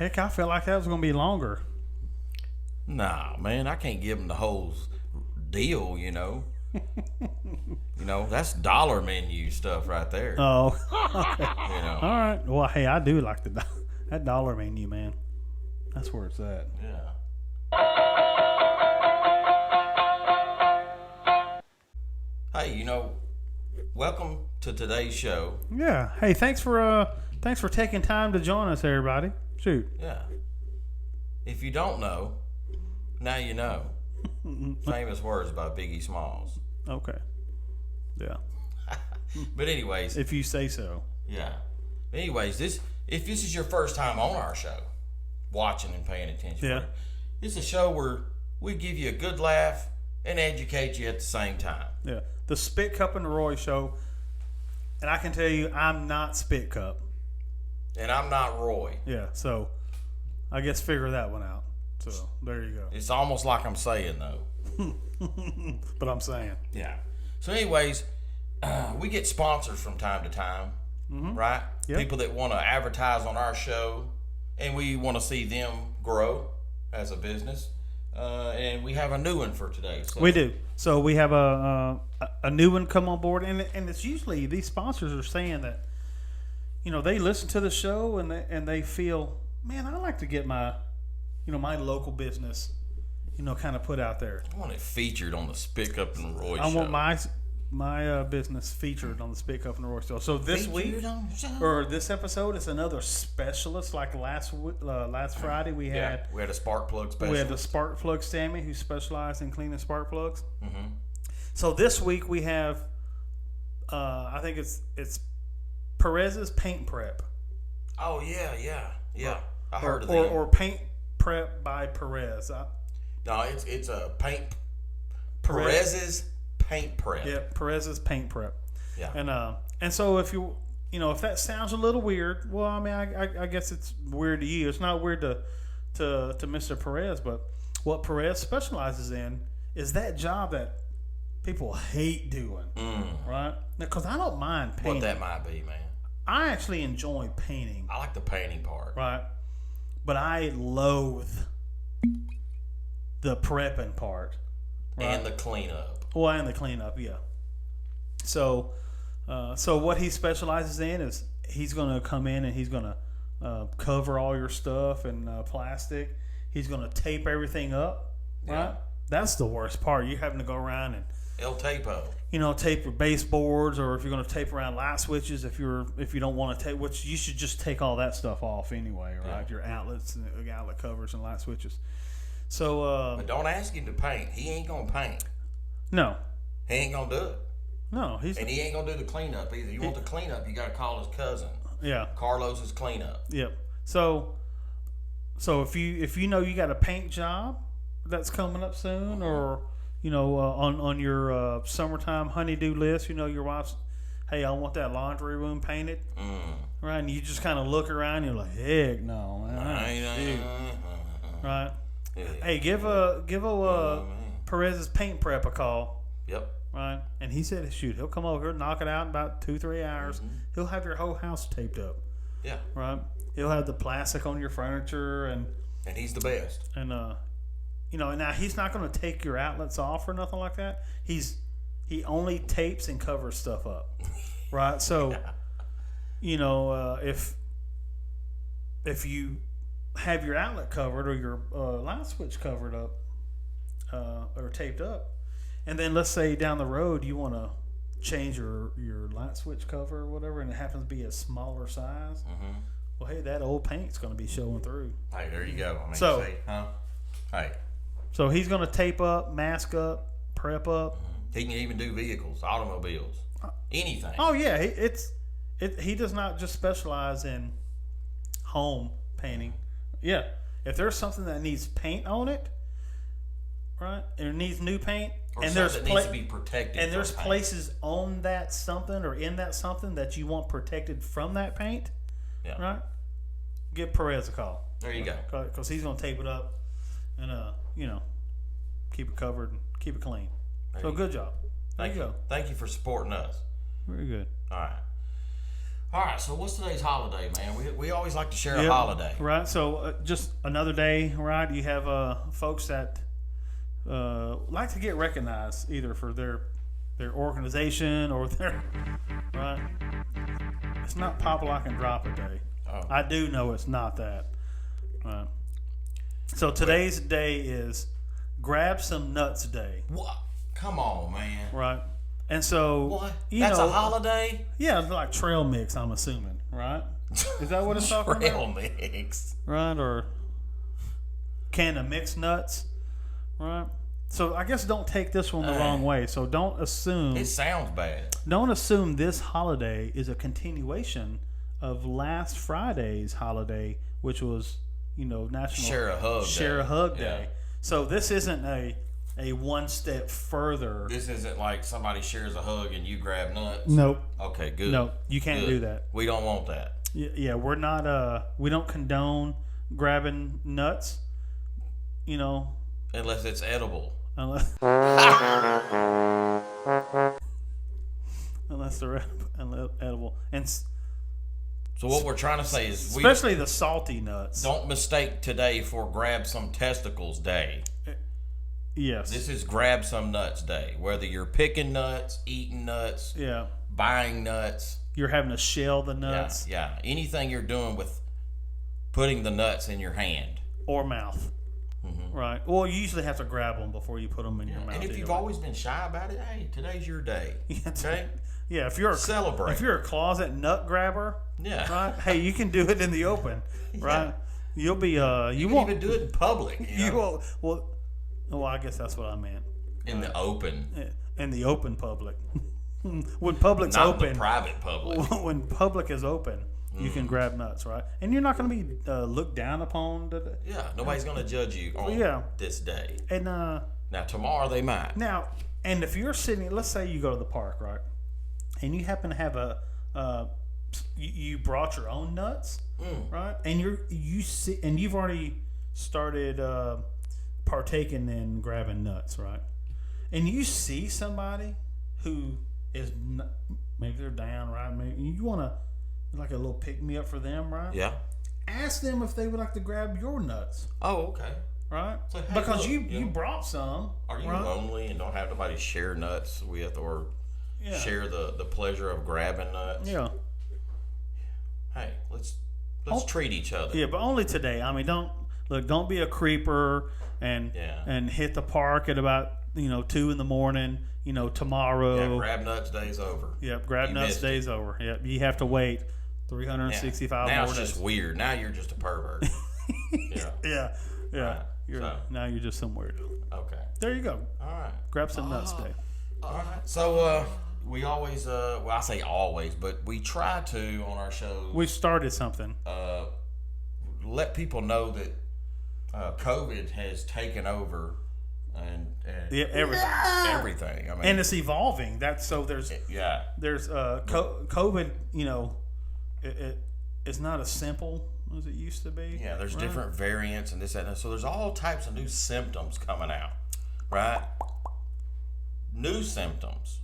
Heck, I felt like that was going to be longer. Nah, man, I can't give them the whole deal, you know. That's dollar menu stuff right there. Oh, okay. You know. All right. Well, hey, I do like that dollar menu, man. That's where it's at. Yeah. Hey, welcome to today's show. Yeah. Hey, thanks for taking time to join us, everybody. Shoot. Yeah. If you don't know, now you know. Famous words by Biggie Smalls. Okay. Yeah. But anyways. If you say so. Yeah. Anyways, if this is your first time on our show, watching and paying attention. Yeah. It's a show where we give you a good laugh and educate you at the same time. Yeah. The Spitcup and the Roy show. And I can tell you, I'm not Spitcup. And I'm not Roy. Yeah. So, I guess figure that one out. So, there you go. It's almost like I'm saying, though. But I'm saying. Yeah. So, anyways, we get sponsors from time to time, right? Yep. People that want to advertise on our show, and we want to see them grow as a business. And we have a new one for today. So. We do. So we have a new one come on board, and it's usually these sponsors are saying that, they listen to the show and they feel, man, I like to get my, my local business, kind of put out there. I want it featured on the Spitcup and Roy show. I want my business featured on the Spitcup and Roy show. So this week or this episode, it's another specialist. Like last Friday, we had a spark plug specialist. We had the spark plug Sammy who specialized in cleaning spark plugs. Mm-hmm. So this week we have, I think it's Perez's Paint Prep. Oh yeah. I heard of that. them. Or Paint Prep by Perez. No, it's a paint. Perez's Paint Prep. Yeah, Perez's Paint Prep. Yeah. And so if if that sounds a little weird, well, I mean, I guess it's weird to you. It's not weird to Mr. Perez, but what Perez specializes in is that job that people hate doing, right? Because I don't mind painting. What that might be, man. I actually enjoy painting. I like the painting part. Right. But I loathe the prepping part. Right? And the cleanup. Well, and the cleanup, yeah. So what he specializes in is he's going to come in and he's going to cover all your stuff in plastic. He's going to tape everything up, right? Yeah. That's the worst part. You're having to go around and El Tapo. Tape your baseboards, or if you're going to tape around light switches, if you don't want to tape, which you should just take all that stuff off anyway, right? Yeah. Your outlets, and outlet covers, and light switches. So, but don't ask him to paint. He ain't gonna paint. No, he ain't gonna do it. No, he ain't gonna do the cleanup either. You want the cleanup, you gotta call his cousin. Yeah, Carlos's cleanup. Yep. So if you know you got a paint job that's coming up soon, or on your summertime honeydew list, your wife's, hey, I want that laundry room painted, right? And you just kind of look around, and you're like, heck no, man, right? Yeah. Hey, give Perez's Paint Prep a call. Yep. Right, and he said, shoot, he'll come over here, knock it out in about 2-3 hours. Mm-hmm. He'll have your whole house taped up. Yeah. Right. He'll have the plastic on your furniture, and he's the best. And now he's not going to take your outlets off or nothing like that. He only tapes and covers stuff up. Right. So, if you have your outlet covered or your light switch covered up or taped up, and then let's say down the road you want to change your light switch cover or whatever, and it happens to be a smaller size, well, hey, that old paint's going to be showing through. Hey, there you go. I mean, so, hey. So he's going to tape up, mask up, prep up. He can even do vehicles, automobiles, anything. Oh yeah, he does not just specialize in home painting. Yeah, if there's something that needs paint on it, right, and it needs new paint, or and there's needs to be protected, and there's places on that something or in that something that you want protected from that paint, right? Give Perez a call. There you go, because he's gonna tape it up and keep it covered and keep it clean. So good job. Thank you. Thank you for supporting us. Very good. All right. All right, so what's today's holiday, man? We always like to share a holiday. Right. So just another day, right? You have folks that like to get recognized either for their organization or their right. It's not pop, lock, and drop a day. Oh. I do know it's not that. Right. So today's day is Grab Some Nuts Day. What? Come on, man. Right. And so What? you That's know, a holiday? Yeah, it's like trail mix, I'm assuming, right? Is that what it's talking about? Trail mix. Right, or can of mixed nuts, right? So I guess don't take this one the wrong way. So don't assume. It sounds bad. Don't assume this holiday is a continuation of last Friday's holiday, which was National Share a Hug Day. Day. So this isn't a one step further. This isn't like somebody shares a hug and you grab nuts. Nope. Okay, good. No, you can't do that. We don't want that. Yeah, we're not. We don't condone grabbing nuts. Unless it's edible. Unless they're edible, and So what we're trying to say is, especially the salty nuts. Don't mistake today for Grab Some Testicles Day. Yes. This is Grab Some Nuts Day. Whether you're picking nuts, eating nuts, buying nuts, you're having to shell the nuts. Yeah. Anything you're doing with putting the nuts in your hand or mouth. Mm-hmm. Right. Well, you usually have to grab them before you put them in your mouth. And if you've always been shy about it, hey, today's your day. Okay. Yeah. If you're celebrate. If you're a closet nut grabber. Yeah. Right. Hey, you can do it in the open. Right. Yeah. You'll be. You won't even do it in public. You won't. Well, I guess that's what I meant. In the open. In the open public. When public's not open. The private public. When public is open, you can grab nuts, right? And you're not going to be looked down upon. Nobody's going to judge you on this day. And now tomorrow they might. Now, and if you're sitting, let's say you go to the park, right? And you happen to have you brought your own nuts, right? And you've already started partaking in grabbing nuts, right? And you see somebody who is maybe they're down, right? Maybe you want to like a little pick me up for them, right? Yeah. Ask them if they would like to grab your nuts. Oh, okay. Right? So, hey, because you brought some. Are you right? lonely and don't have nobody to share nuts with or share the pleasure of grabbing nuts? Yeah. Hey, let's treat each other. Yeah, but only today. I mean, don't be a creeper and hit the park at about 2 a.m. Tomorrow. Yeah, grab nuts day's over. Yep, grab nuts day's over. Yep, you have to wait 365 now more it's days. Just weird. Now you're just a pervert. Yeah. Right. Now you're just some weirdo. Okay. There you go. All right. Grab some nuts day. All right. So we always, I say always, but we try to on our shows. We started something. Let people know that COVID has taken over and everything. I mean, and it's evolving. There's COVID. It's not as simple as it used to be. Yeah, there's different variants and this and that. So there's all types of new symptoms coming out, right? New symptoms,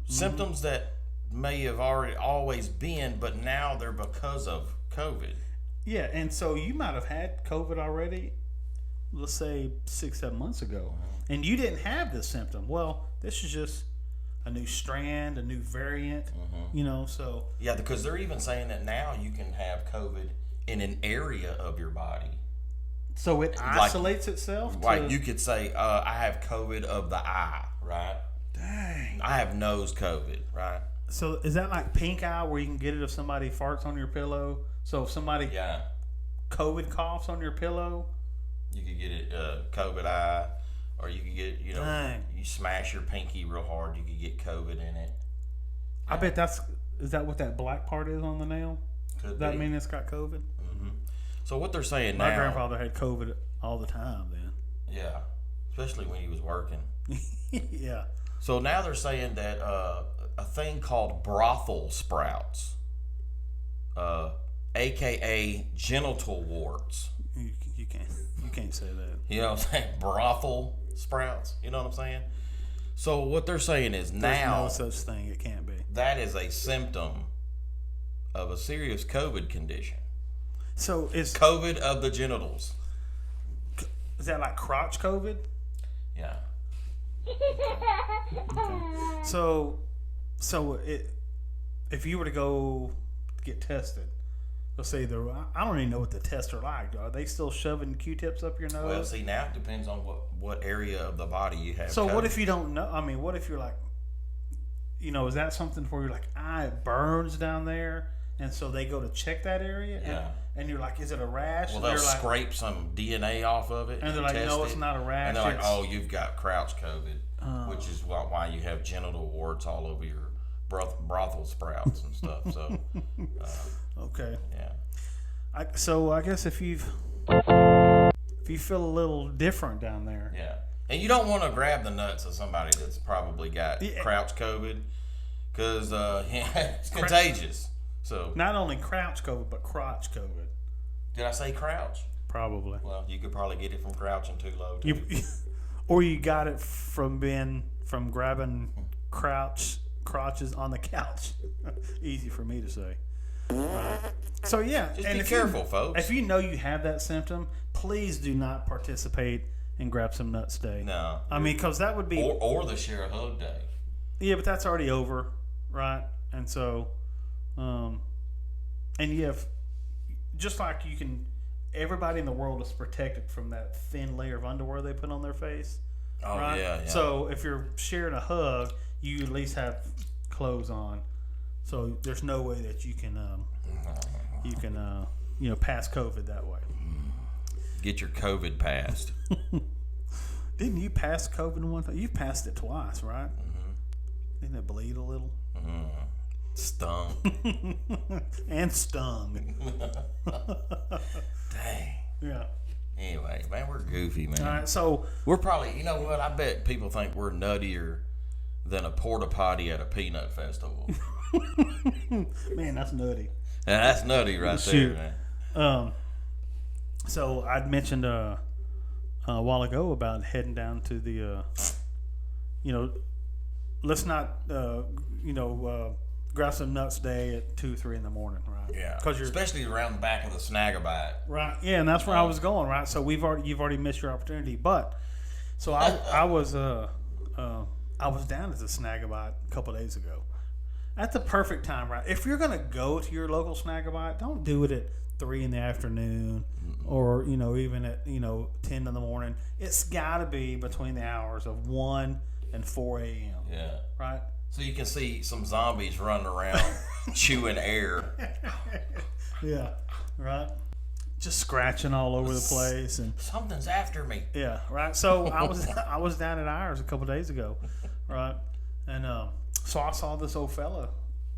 symptoms that may have always been, but now they're because of COVID. Yeah, and so you might have had COVID already, let's say 6-7 months ago, and you didn't have this symptom. Well, this is just a new strand, a new variant, so. Yeah, because they're even saying that now you can have COVID in an area of your body. So it isolates itself? Like you could say, I have COVID of the eye, right? Dang. I have nose COVID, right? So is that like pink eye where you can get it if somebody farts on your pillow? So if somebody COVID coughs on your pillow? You could get it COVID eye, or you could get, you smash your pinky real hard, you could get COVID in it. I bet is that what that black part is on the nail? Could Does that mean it's got COVID? Mm-hmm. So what they're saying My now... My grandfather had COVID all the time then. Yeah, especially when he was working. Yeah. So now they're saying that a thing called brothel sprouts, a.k.a. genital warts. You can't say that. You know what I'm saying? Brothel sprouts. You know what I'm saying? So what they're saying is There's now... no such thing. It can't be. That is a symptom of a serious COVID condition. So is COVID of the genitals. that like crotch COVID? Yeah. Okay. So if you were to go get tested, let's say I don't even know what the tests are like. Are they still shoving Q-tips up your nose? Well, see, now it depends on what area of the body you have. So COVID. what if you don't know? I mean, what if you're like, is that something where you're like, it burns down there, and so they go to check that area? Yeah. And you're like, is it a rash? Well, they'll scrape some DNA off of it. And they're like, no, it's not a rash. And they're like, oh, you've got crouch COVID, which is why you have genital warts all over your brothel sprouts and stuff. So, okay. Yeah. So I guess if you feel a little different down there. Yeah. And you don't want to grab the nuts of somebody that's probably got crouch COVID because it's contagious. So not only crouch COVID, but crotch COVID. Did I say crouch? Probably. Well, you could probably get it from crouching too low. Too. Or you got it from grabbing crotches on the couch. Easy for me to say. So yeah, just be careful, folks. If you know you have that symptom, please do not participate and grab some nuts day. No, I mean, because that would be or the share a hug day. Yeah, but that's already over, right? And so, and you have just like you can. Everybody in the world is protected from that thin layer of underwear they put on their face. Oh right? yeah. So if you're sharing a hug, you at least have clothes on. So there's no way that you can pass COVID that way. Get your COVID passed. Didn't you pass COVID one time? You've passed it twice, right? Mm-hmm. Didn't it bleed a little? Mm-hmm. Stung. And stung. Dang. Yeah. Anyway, man, we're goofy, man. All right, so we're probably, you know what? I bet people think we're nuttier than a porta potty at a peanut festival. Man, that's nutty. And that's nutty right there, man. So I'd mentioned a while ago about heading down to the, let's not, grab some nuts day at 2-3 in the morning, right? Yeah. Because especially around the back of the Snagabite. Right. Yeah, and that's where I was going, right? So you've already missed your opportunity, but so I was down at the Snagabite a couple of days ago. At the perfect time, right? If you're gonna go to your local Snagabite, don't do it at 3 in the afternoon or even at 10 in the morning. It's got to be between the hours of 1 and 4 a.m. Yeah. Right. So you can see some zombies running around chewing air. Yeah. Right. Just scratching all over the place and something's after me. Yeah. Right. So I was down at ours a couple of days ago, right, and so I saw this old fella.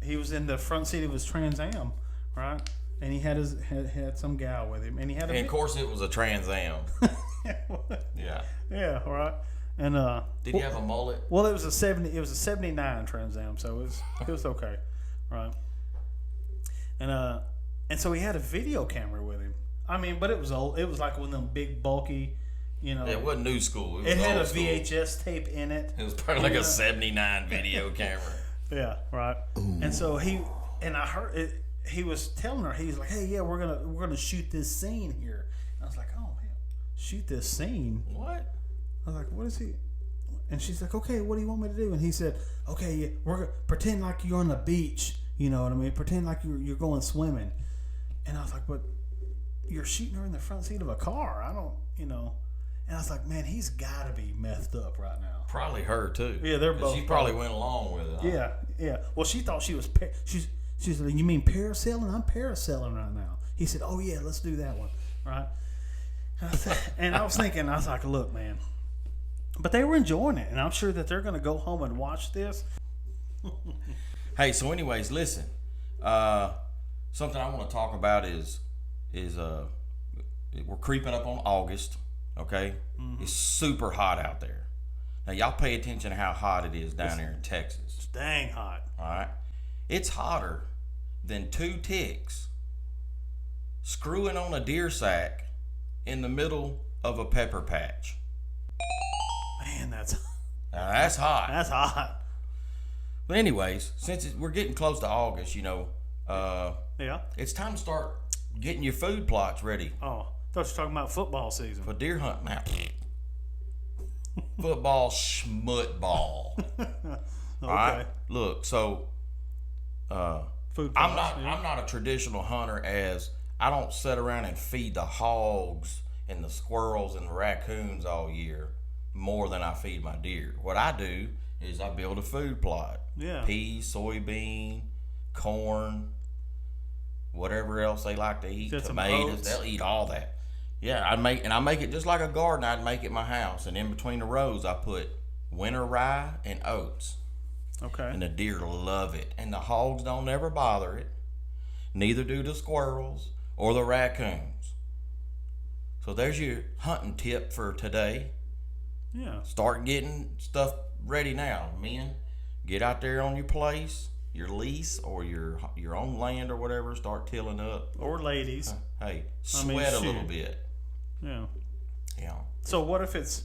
He was in the front seat of his Trans Am, right? And he had some gal with him, and he had of course it was a Trans Am. Yeah. Yeah, right. And did he have a mullet? Well, it was a 79 Trans Am, so it was okay, right? And so he had a video camera with him. I mean, but it was old. It was like one of them big bulky, It wasn't new school. It had a VHS tape in it. It was probably like a 79 video camera. Yeah, right. Ooh. And so I heard it. He was telling her, he's like, "Hey, yeah, we're gonna shoot this scene here." And I was like, "Oh man, shoot this scene? What?" I was like, "What is he?" And she's like, "Okay, what do you want me to do?" And he said, "Okay, yeah, we're gonna pretend like you're on the beach. You know what I mean? Pretend like you're going swimming." And I was like, "But you're shooting her in the front seat of a car. I don't, And I was like, "Man, he's got to be methed up right now." Probably her too. Yeah, they're both. She probably went along with it. Huh? Yeah. Well, she thought she was. She's like, "You mean parasailing? I'm parasailing right now." He said, "Oh yeah, let's do that one." Right. And I was thinking, I was like, "Look, man," but they were enjoying it, and I'm sure that they're going to go home and watch this. Hey, so anyways, listen. Something I want to talk about is we're creeping up on August. Okay, It's super hot out there. Now y'all pay attention to how hot it is down there in Texas. It's dang hot. All right, it's hotter than 2 ticks screwing on a deer sack in the middle of a pepper patch. Man, that's hot. That's hot. But anyways, since we're getting close to August, Yeah. It's time to start getting your food plots ready Oh, I thought you were talking about football season. for deer hunting. Now, football, schmutball. Okay. All right. Look, so Food I'm plots, not yeah. I'm not a traditional hunter, as I don't sit around and feed the hogs and the squirrels and the raccoons all year more than I feed my deer. What I do is I build a food plot. Yeah. Peas, soybean, corn, whatever else they like to eat, Get some tomatoes, oats. they'll eat all that. Yeah, I make it just like a garden. I'd make it my house, and in between the rows I put winter rye and oats. Okay. And the deer love it. And the hogs don't ever bother it. Neither do the squirrels or the raccoons. So there's your hunting tip for today. Yeah. Start getting stuff ready now. Men, get out there on your place, your lease, or your own land or whatever. Start tilling up. Or ladies. Hey, sweat a little shoot. bit. Yeah. Yeah. So what if it's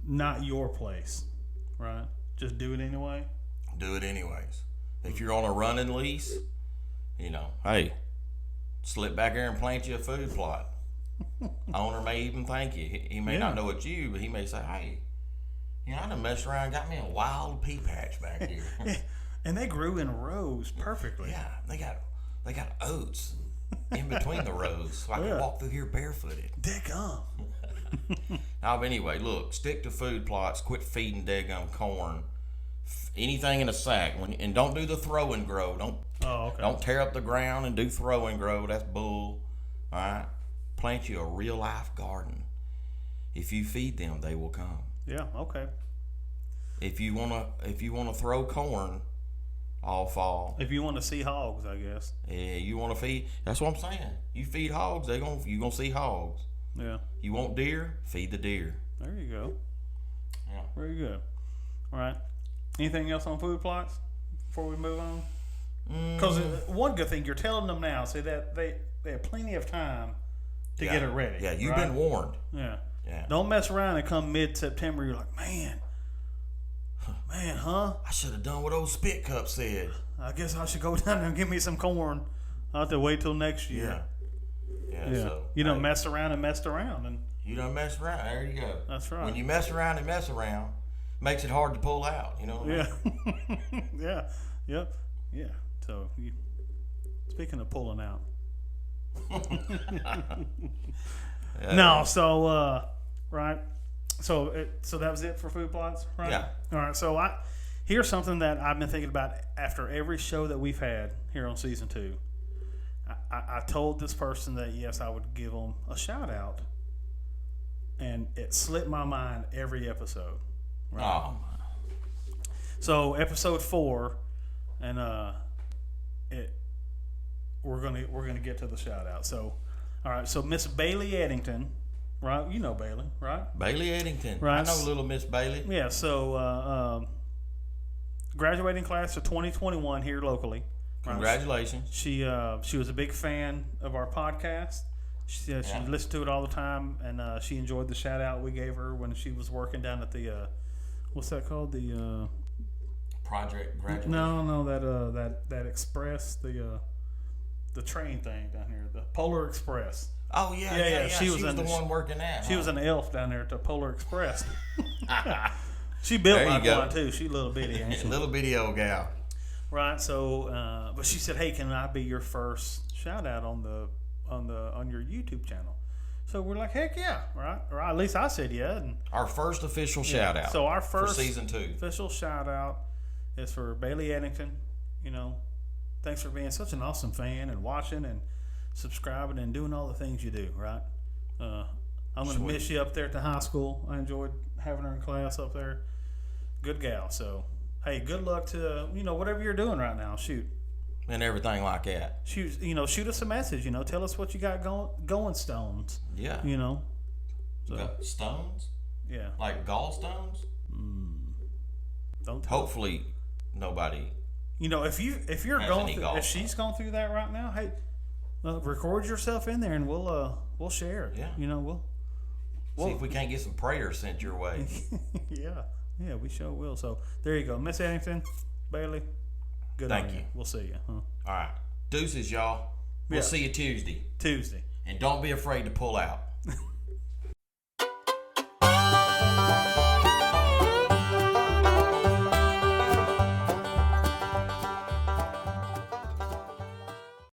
not your place, right? Just do it anyway. Do it anyways. If you're on a running lease, hey, slip back there and plant you a food plot. Owner may even thank you. He may not know it's you, but he may say, hey, I done messed around and got me a wild pea patch back here. Yeah. And they grew in rows perfectly. Yeah, they got oats in between the rows, so I can walk through here barefooted. Daggum. Now, but anyway, look, stick to food plots. Quit feeding daggum corn. Anything in a sack, and don't do the throw and grow. Don't tear up the ground and do throw and grow. That's bull. All right, plant you a real life garden. If you feed them, they will come. Yeah. Okay. If you wanna throw corn all fall, If you want to see hogs, I guess. yeah, you wanna feed. That's what I'm saying. You feed hogs, you gonna see hogs. Yeah. You want deer? Feed the deer. There you go. Yeah. Very good. All right. Anything else on food plots before we move on? Because one good thing, you're telling them now, so that they have plenty of time to get it ready. Yeah, you've right? been warned. Yeah. Yeah. Don't mess around and come mid-September, you're like, man, huh? I should have done what old Spitcup said. I guess I should go down there and get me some corn. I'll have to wait till next year. Yeah. Yeah. So, You don't hey, mess around and messed around. And You done mess around. There you go. that's right. When you mess around and mess around, makes it hard to pull out. You know what I mean? Yeah. Yep. Yeah. So, speaking of pulling out. No, so, right. So that was it for food plots, right? Yeah. All right. So here's something that I've been thinking about after every show that we've had here on season 2. I told this person that yes, I would give them a shout out, and it slipped my mind every episode. Right? Oh, So episode 4, and we're gonna get to the shout out. So, all right. So Miss Bailey Eddington, right? You know Bailey, right? Bailey Eddington. Right. I know little Miss Bailey. Yeah. So graduating class of 2021 here locally. Right? Congratulations. She was a big fan of our podcast. She listened to it all the time, and she enjoyed the shout out we gave her when she was working down at the what's that called, the Project graduation. no that express, the train thing down here, the Polar Express. Oh yeah. She was the one working that. She was an elf down there at the Polar Express. She built There you like go. one too. She little bitty, ain't she? Little bitty old gal. Right. So, but she said, "Hey, can I be your first shout out on your YouTube channel?" So we're like, "Heck yeah!" Right? Or at least I said yeah. And Our first official shout out. so our for first season 2. official shout out is for Bailey Eddington. Thanks for being such an awesome fan and watching and subscribing and doing all the things you do. Right? I'm gonna Sweet. miss you up there at the high school. I enjoyed having her in class up there. Good gal. So. Hey, good luck to whatever you're doing right now. Shoot, And everything like that. shoot us a message. Tell us what you got going, Stones. Yeah. So, Got stones? yeah. Like gallstones? Don't. Hopefully nobody. If you're Has going any through, gallstones. if she's going through that right now, hey, record yourself in there and we'll share it. Yeah. We'll. See if we can't get some prayers sent your way. Yeah, we sure will. So there you go, Miss Eddington, Bailey. Good Thank on you. We'll see you. Huh? All right. Deuces, y'all. We'll see you Tuesday. Tuesday. And don't be afraid to pull out.